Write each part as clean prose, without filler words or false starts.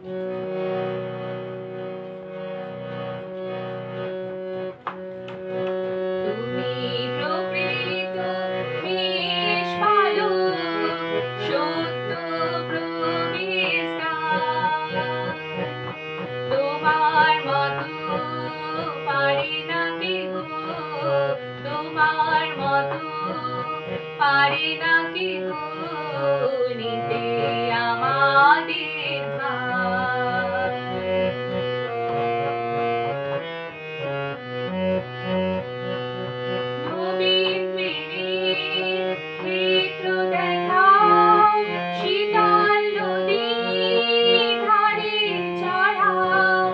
তুমি প্রকৃত নিষ্পালক, সত্য প্রবেশদ্বার। তোমার মতো পারে না কেহ, তোমার মতো পারে না কেহ নিতে আমাদের ভার। নবীন প্রেমের ক্ষেত্র দেখাও, শীতল নদীর ধারে চড়াও।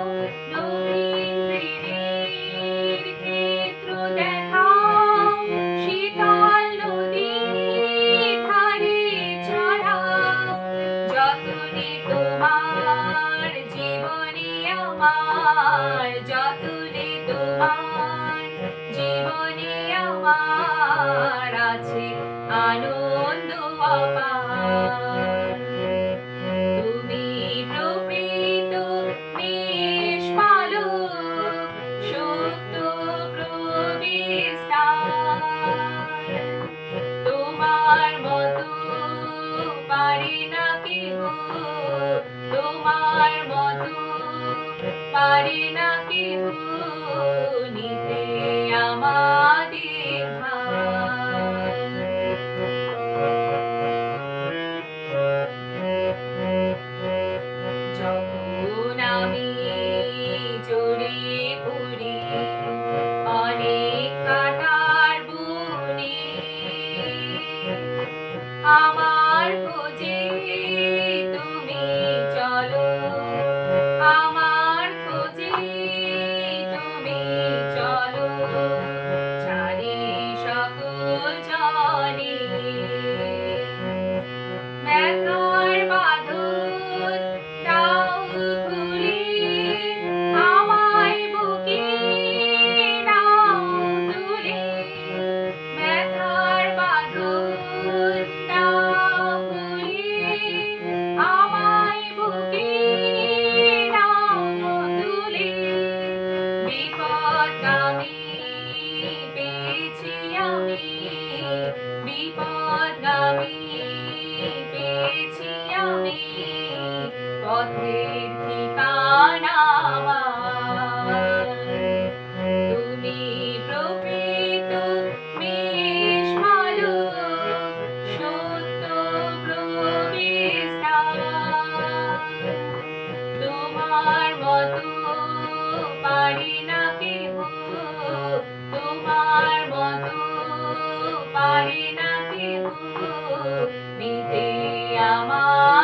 নবীন প্রেমের ক্ষেত্র দেখাও, শীতল নদীর ধারে চড়াও। যতনে তোমার জীবনে আমার, যতনে তোমার জীবনে আমার আছে আনন্দ অপার। তুমি প্রকৃত নিষ্পালক, সত্য প্রবেশদ্বার। তোমার মতো পারে না কেহ, তোমার মতো পারে না কেহ নিতে আমাদের ভার। যখন আমি জড়িয়ে পড়ি অনেক কাটার বনে, আমার খোঁজে তুমি চলো, আমার খোঁজে তুমি চলো। ছাড়ি সকল জনে ব্যথার বাঁধন দাও খুলে, আমায় বুকে নাও তুলে। ব্যথার বাঁধন দাও খুলে, আমায় বুকে নাও তুলে। বিপদগামী পেয়েছি আমি, বিপদগামী পেয়েছি আমি, পথের ঠিকানা আমার। তুমি প্রকৃত নিষ্পালক, সত্য প্রবেশদ্বার। তোমার মতো পারে না কেহ, তোমার মতো পারে না কেহ নিতে আমার